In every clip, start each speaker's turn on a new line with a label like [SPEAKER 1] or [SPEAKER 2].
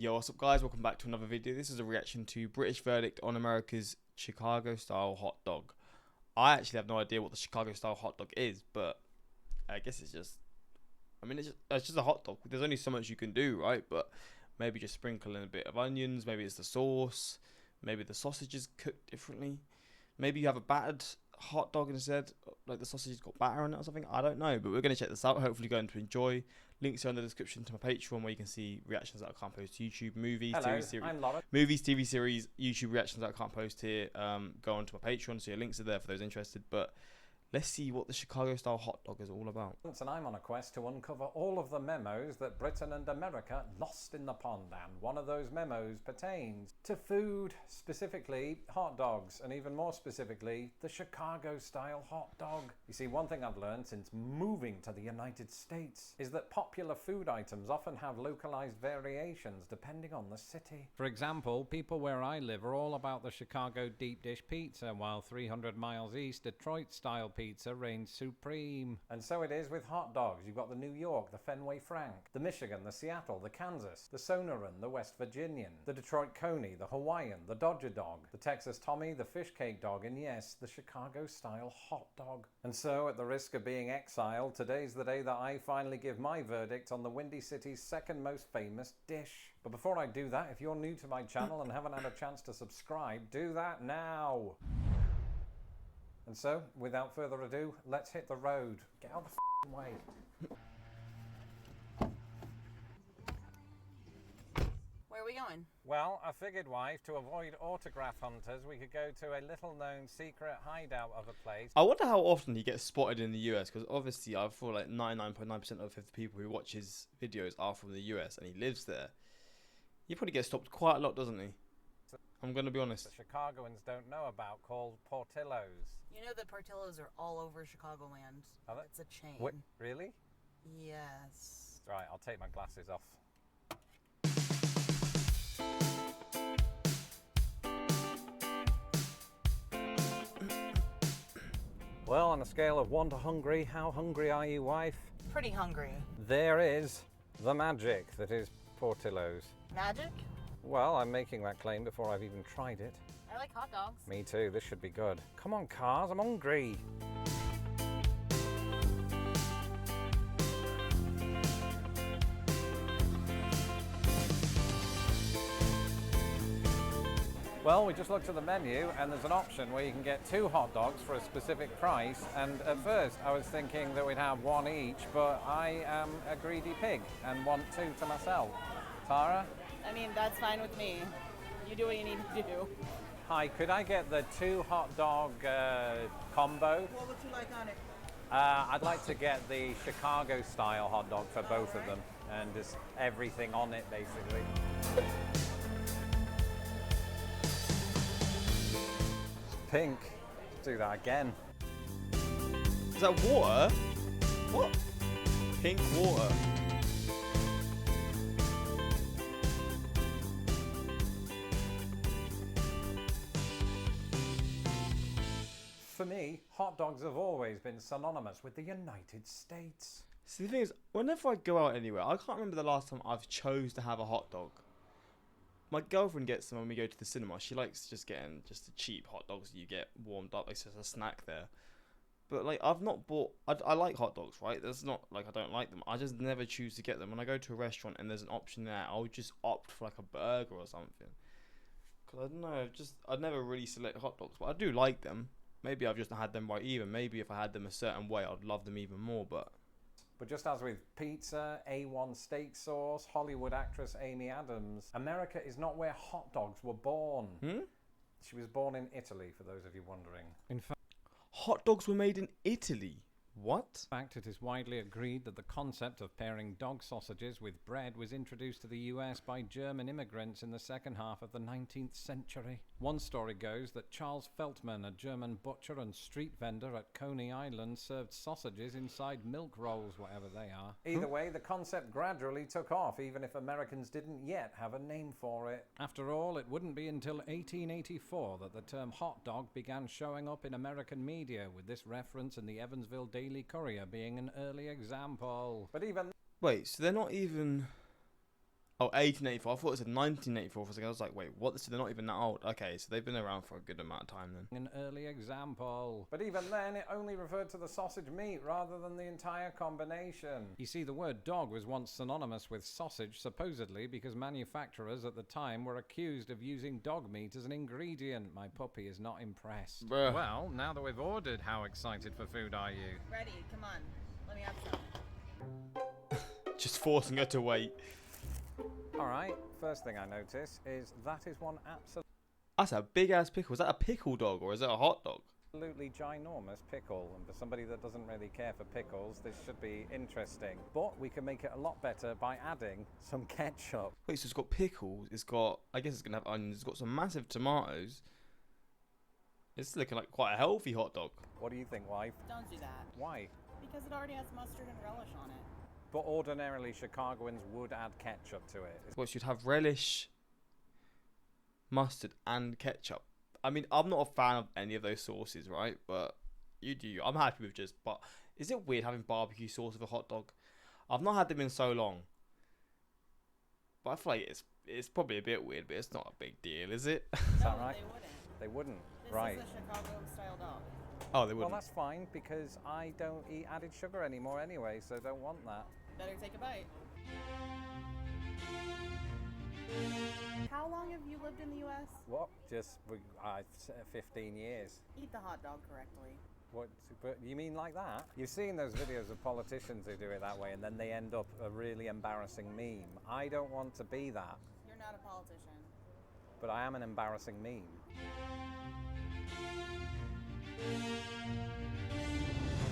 [SPEAKER 1] Yo, what's up guys? Welcome back to another video. This is a reaction to British verdict on America's Chicago style hot dog. I actually have no idea what the Chicago style hot dog is, but I guess it's just, it's just a hot dog. There's only so much you can do, right? But maybe just sprinkle in a bit of onions, maybe it's the sauce, maybe the sausage is cooked differently. Maybe you have a battered hot dog instead, like the sausage has got batter on it or something. I don't know, but we're going to check this out. Hopefully going to enjoy. Links are in the description to my Patreon where you can see reactions that I can't post to YouTube, movies, TV series, YouTube reactions that I can't post here. Go on to my Patreon, so your links are there for those interested. But let's see what the Chicago style hot dog is all about.
[SPEAKER 2] And I'm on a quest to uncover all of the memos that Britain and America lost in the pond, and one of those memos pertains to food, specifically hot dogs, and even more specifically, the Chicago style hot dog. You see, one thing I've learned since moving to the United States is that popular food items often have localized variations depending on the city. For example, people where I live are all about the Chicago deep dish pizza, while 300 miles east, Detroit style pizza reigns supreme. And so it is with hot dogs. You've got the New York, the Fenway Frank, the Michigan, the Seattle, the Kansas, the Sonoran, the West Virginian, the Detroit Coney, the Hawaiian, the Dodger dog, the Texas Tommy, the fish cake dog, and yes, the Chicago style hot dog. And so, at the risk of being exiled, today's the day that I finally give my verdict on the Windy City's second most famous dish. But before I do that, if you're new to my channel and haven't had a chance to subscribe, do that now. And so, without further ado, let's hit the road. Get out of the f***ing way.
[SPEAKER 3] Where are we going?
[SPEAKER 2] Well, I figured, wife, to avoid autograph hunters, we could go to a little-known secret hideout of a place.
[SPEAKER 1] I wonder how often he gets spotted in the US, because obviously I feel like 99.9% of the people who watch his videos are from the US and he lives there. He probably gets stopped quite a lot, doesn't he? I'm going to be honest.
[SPEAKER 2] The Chicagoans don't know about, called Portillos.
[SPEAKER 3] You know that Portillos are all over Chicagoland.
[SPEAKER 2] Are they?
[SPEAKER 3] It's a chain.
[SPEAKER 2] What? Really?
[SPEAKER 3] Yes.
[SPEAKER 2] Right, I'll take my glasses off. Well, on a scale of 1 to hungry, how hungry are you, wife?
[SPEAKER 3] Pretty hungry.
[SPEAKER 2] There is the magic that is Portillo's.
[SPEAKER 3] Magic?
[SPEAKER 2] Well, I'm making that claim before I've even tried it.
[SPEAKER 3] I like hot dogs.
[SPEAKER 2] Me too, this should be good. Come on, cars, I'm hungry. Well, we just looked at the menu and there's an option where you can get 2 hot dogs for a specific price, and at first I was thinking that we'd have 1 each, but I am a greedy pig and want 2 to myself. Tara?
[SPEAKER 3] I mean, that's fine with me. You do what you need to do.
[SPEAKER 2] Hi, could I get the 2 hot dog combo?
[SPEAKER 3] What would you like on it?
[SPEAKER 2] I'd like to get the Chicago style hot dog for both of them, and just everything on it basically. Pink. Let's do that again.
[SPEAKER 1] Is that water? What? Pink water.
[SPEAKER 2] For me, hot dogs have always been synonymous with the United States.
[SPEAKER 1] See, the thing is, whenever I go out anywhere, I can't remember the last time I've chose to have a hot dog. My girlfriend gets them when we go to the cinema. She likes just getting just the cheap hot dogs you get warmed up. It's just a snack there. But like, I've not bought. I like hot dogs, right? That's not like I don't like them. I just never choose to get them. When I go to a restaurant and there's an option there, I'll just opt for like a burger or something. Cause I don't know. I'd never really select hot dogs, but I do like them. Maybe I've just not had them right either. Maybe if I had them a certain way, I'd love them even more. But
[SPEAKER 2] just as with pizza, A1 steak sauce, Hollywood actress Amy Adams, America is not where hot dogs were born. She was born in Italy, for those of you wondering. In fact,
[SPEAKER 1] hot dogs were made in Italy. What?
[SPEAKER 2] In fact, it is widely agreed that the concept of pairing dog sausages with bread was introduced to the US by German immigrants in the second half of the 19th century. One story goes that Charles Feltman, a German butcher and street vendor at Coney Island, served sausages inside milk rolls, whatever they are. Either way, the concept gradually took off, even if Americans didn't yet have a name for it. After all, it wouldn't be until 1884 that the term hot dog began showing up in American media, with this reference in the Evansville Daily Courier being an early example. But even...
[SPEAKER 1] Wait, so they're not even Oh, 1884. I thought it said 1984 for a second. I was like, wait, what? So they're not even that old. Okay, so they've been around for a good amount of time then.
[SPEAKER 2] An early example. But even then, it only referred to the sausage meat rather than the entire combination. You see, the word dog was once synonymous with sausage, supposedly because manufacturers at the time were accused of using dog meat as an ingredient. My puppy is not impressed.
[SPEAKER 1] Bruh.
[SPEAKER 2] Well, now that we've ordered, how excited for food are you?
[SPEAKER 3] Ready? Come on. Let me have some.
[SPEAKER 1] Just forcing her to wait.
[SPEAKER 2] Alright, first thing I notice is that is one
[SPEAKER 1] That's a big ass pickle. Is that a pickle dog or is it a hot dog?
[SPEAKER 2] absolutely ginormous pickle, and for somebody that doesn't really care for pickles, this should be interesting. But we can make it a lot better by adding some ketchup.
[SPEAKER 1] Wait, so it's got pickles. It's got, I guess it's going to have onions. It's got some massive tomatoes. It's looking like quite a healthy hot dog.
[SPEAKER 2] What do you think, wife?
[SPEAKER 3] Don't do that.
[SPEAKER 2] Why?
[SPEAKER 3] Because it already has mustard and relish on it.
[SPEAKER 2] But ordinarily, Chicagoans would add ketchup to it.
[SPEAKER 1] Well, you'd have relish, mustard, and ketchup. I mean, I'm not a fan of any of those sauces, right? But you do. I'm happy with just. But is it weird having barbecue sauce with a hot dog? I've not had them in so long. But I feel like it's probably a bit weird, but it's not a big deal, is it?
[SPEAKER 2] Is that
[SPEAKER 3] No,
[SPEAKER 2] right?
[SPEAKER 3] they wouldn't.
[SPEAKER 2] They wouldn't.
[SPEAKER 3] This
[SPEAKER 2] Right.
[SPEAKER 3] is a Chicago-style dog.
[SPEAKER 1] Oh, they
[SPEAKER 2] Well,
[SPEAKER 1] wouldn't.
[SPEAKER 2] that's fine because I don't eat added sugar anymore anyway, so don't want that.
[SPEAKER 3] Better take a bite. How long have you lived in the U.S.?
[SPEAKER 2] What? Just 15 years.
[SPEAKER 3] Eat the hot dog correctly.
[SPEAKER 2] What? But you mean like that? You've seen those videos of politicians who do it that way, and then they end up a really embarrassing meme. I don't want to be that,
[SPEAKER 3] You're not a politician.
[SPEAKER 2] but I am an embarrassing meme.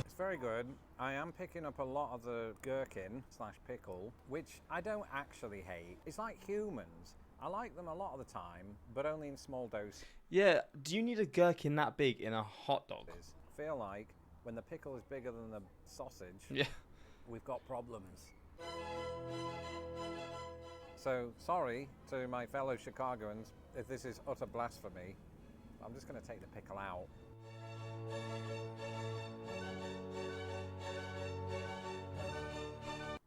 [SPEAKER 2] It's very good. I am picking up a lot of the gherkin / pickle, which I don't actually hate. It's like humans. I like them a lot of the time, but only in small doses.
[SPEAKER 1] Yeah, do you need a gherkin that big in a hot dog?
[SPEAKER 2] I feel like when the pickle is bigger than the sausage,
[SPEAKER 1] Yeah.
[SPEAKER 2] we've got problems. So, sorry to my fellow Chicagoans if this is utter blasphemy. I'm just going to take the pickle out.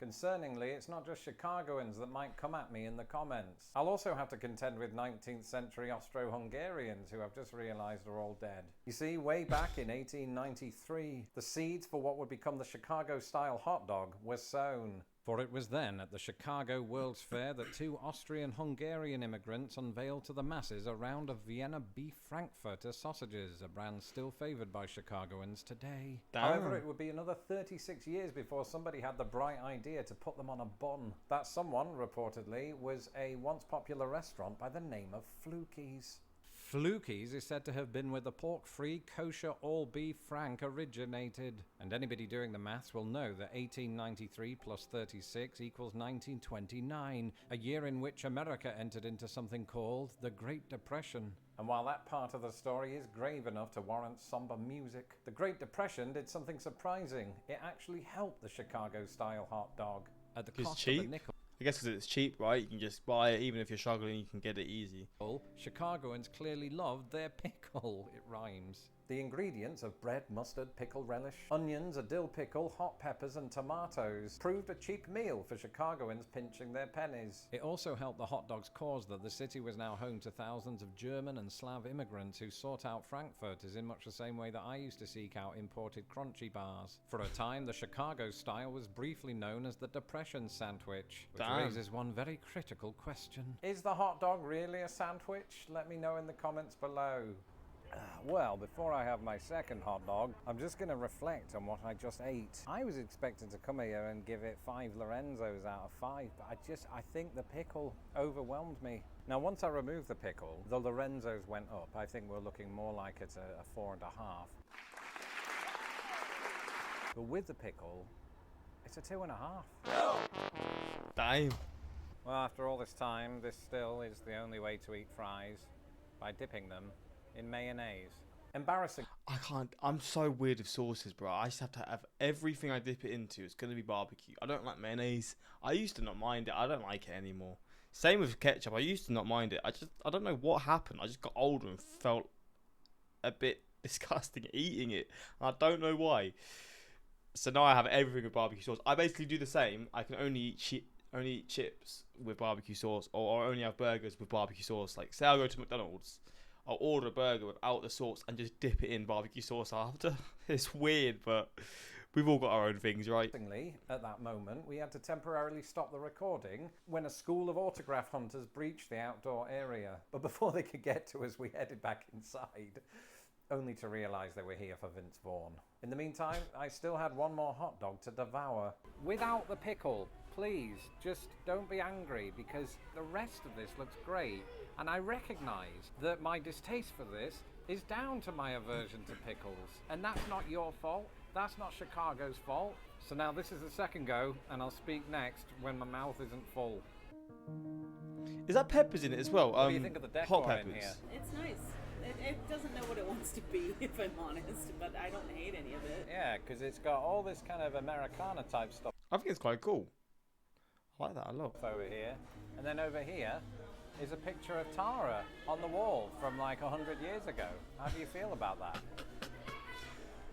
[SPEAKER 2] Concerningly, it's not just Chicagoans that might come at me in the comments. I'll also have to contend with 19th century Austro-Hungarians who I've just realised are all dead. You see, way back in 1893, the seeds for what would become the Chicago-style hot dog were sown. For it was then at the Chicago World's Fair that two Austrian-Hungarian immigrants unveiled to the masses a round of Vienna beef frankfurter sausages, a brand still favoured by Chicagoans today. However, it would be another 36 years before somebody had the bright idea to put them on a bun. That someone, reportedly, was a once popular restaurant by the name of Fluky's. Fluky's is said to have been where the pork-free, kosher, all-beef frank originated. And anybody doing the maths will know that 1893 plus 36 equals 1929, a year in which America entered into something called the Great Depression. And while that part of the story is grave enough to warrant somber music, the Great Depression did something surprising. It actually helped the Chicago-style hot dog. At the
[SPEAKER 1] It's
[SPEAKER 2] cost
[SPEAKER 1] cheap.
[SPEAKER 2] of a nickel.
[SPEAKER 1] I guess because it's cheap, right? You can just buy it, even if you're struggling, you can get it easy.
[SPEAKER 2] Chicagoans clearly loved their pickle. It rhymes. The ingredients of bread, mustard, pickle relish, onions, a dill pickle, hot peppers and tomatoes proved a cheap meal for Chicagoans pinching their pennies. It also helped the hot dog's cause that the city was now home to thousands of German and Slav immigrants who sought out frankfurters in much the same way that I used to seek out imported crunchy bars. For a time, the Chicago style was briefly known as the Depression sandwich, which
[SPEAKER 1] Damn.
[SPEAKER 2] raises one very critical question. Is the hot dog really a sandwich? Let me know in the comments below. Well, before I have my second hot dog, I'm just going to reflect on what I just ate. I was expecting to come here and give it 5 Lorenzos out of 5, but I think the pickle overwhelmed me. Now, once I removed the pickle, the Lorenzos went up. I think we're looking more like it's a 4.5. But with the pickle, it's a 2.5.
[SPEAKER 1] Damn.
[SPEAKER 2] Well, after all this time, this still is the only way to eat fries, by dipping them in mayonnaise. Embarrassing.
[SPEAKER 1] I can't. I'm so weird with sauces, bro. I just have to have everything I dip it into. It's gonna be barbecue. I don't like mayonnaise. I used to not mind it. I don't like it anymore. Same with ketchup. I used to not mind it. I don't know what happened. I just got older and felt a bit disgusting eating it. I don't know why. So now I have everything with barbecue sauce. I basically do the same. I can only eat only eat chips with barbecue sauce, or only have burgers with barbecue sauce. Like, say I go to McDonald's, I'll order a burger without the sauce and just dip it in barbecue sauce after. It's weird, but we've all got our own things, right?
[SPEAKER 2] At that moment, we had to temporarily stop the recording when a school of autograph hunters breached the outdoor area. But before they could get to us, we headed back inside, only to realise they were here for Vince Vaughn. In the meantime, I still had one more hot dog to devour. Without the pickle, please, just don't be angry, because the rest of this looks great. And I recognise that my distaste for this is down to my aversion to pickles. And that's not your fault. That's not Chicago's fault. So now this is the second go, and I'll speak next when my mouth isn't full.
[SPEAKER 1] Is that peppers in it as well?
[SPEAKER 2] What do you think of the decor
[SPEAKER 1] hot peppers
[SPEAKER 2] in here?
[SPEAKER 3] It's nice. It doesn't know what it wants to be, if I'm honest, but I don't hate any of it.
[SPEAKER 2] Yeah, because it's got all this kind of Americana type stuff
[SPEAKER 1] I think it's quite cool. I like that a lot.
[SPEAKER 2] over here. And then over here is a picture of Tara on the wall from like 100 years ago. How do you feel about that?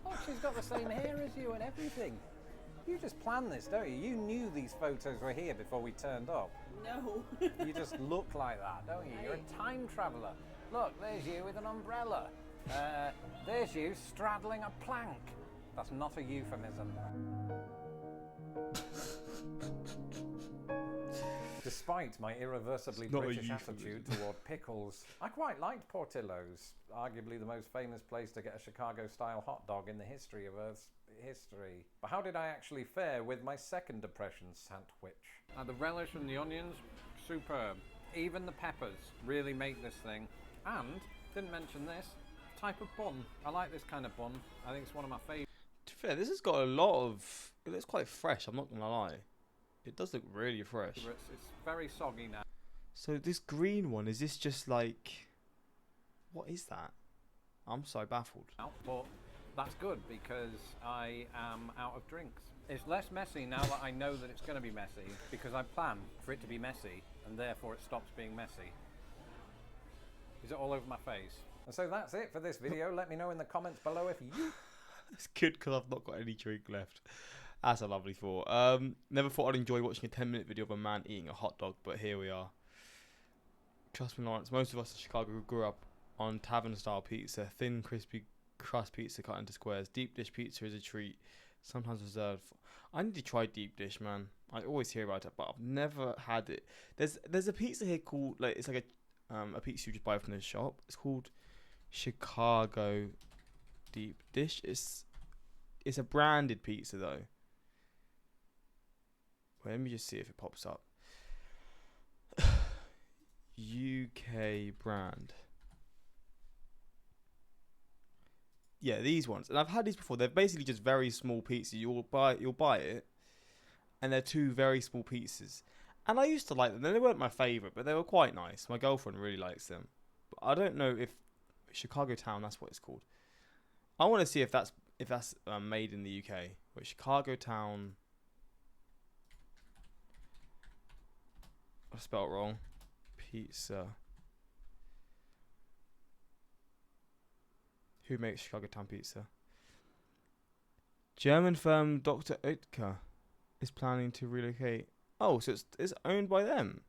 [SPEAKER 2] Oh, she's got the same hair as you and everything. You just planned this, don't you? You knew these photos were here before we turned up.
[SPEAKER 3] No.
[SPEAKER 2] You just look like that, don't you? You're a time traveller. Look, there's you with an umbrella. There's you straddling a plank. That's not a euphemism. Despite my irreversibly
[SPEAKER 1] It's not a
[SPEAKER 2] British
[SPEAKER 1] euphemism.
[SPEAKER 2] attitude toward pickles, I quite liked Portillo's, arguably the most famous place to get a Chicago-style hot dog in the history of Earth's history. But how did I actually fare with my second depression sandwich? The relish and the onions, superb. Even the peppers really make this thing. And, didn't mention this, type of bun. I like this kind of bun. I think it's one of my favourites.
[SPEAKER 1] To be fair, this has got a lot of... It looks quite fresh, I'm not going to lie. It does look really fresh.
[SPEAKER 2] It's very soggy now.
[SPEAKER 1] So this green one, is this just like... What is that? I'm so baffled.
[SPEAKER 2] But that's good because I am out of drinks. It's less messy now that I know that it's going to be messy because I plan for it to be messy and therefore it stops being messy. Is it all over my face? And so that's it for this video. Let me know in the comments below if you...
[SPEAKER 1] It's good because I've not got any drink left. That's a lovely thought. Never thought I'd enjoy watching a 10-minute video of a man eating a hot dog, but here we are. Trust me, Lawrence, most of us in Chicago grew up on tavern-style pizza. Thin, crispy crust pizza cut into squares. Deep dish pizza is a treat, sometimes reserved for... I need to try deep dish, man. I always hear about it, but I've never had it. There's a pizza here called... like it's like a pizza you just buy from the shop. It's called Chicago Deep Dish. It's a branded pizza, though. Wait, let me just see if it pops up. UK brand. Yeah, these ones. And I've had these before. They're basically just very small pizzas. You'll buy it, and they're two very small pizzas. And I used to like them. They weren't my favourite, but they were quite nice. My girlfriend really likes them. But I don't know if Chicago Town, that's what it's called. I want to see if that's made in the UK. But Chicago Town... I spelled it wrong. Pizza. Who makes Chicago Town pizza? German firm Dr. Oetker is planning to relocate. Oh, so it's owned by them.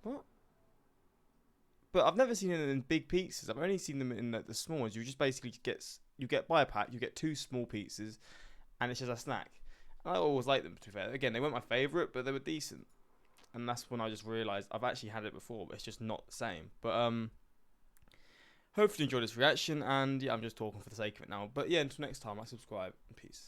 [SPEAKER 1] What? But I've never seen it in big pizzas. I've only seen them in the small ones. You just basically buy a pack. You get two small pizzas, and it's just a snack. And I always liked them. To be fair, again, they weren't my favourite, but they were decent. And that's when I just realised I've actually had it before, but it's just not the same. But hopefully you enjoyed this reaction, and yeah, I'm just talking for the sake of it now. But yeah, until next time, subscribe and peace.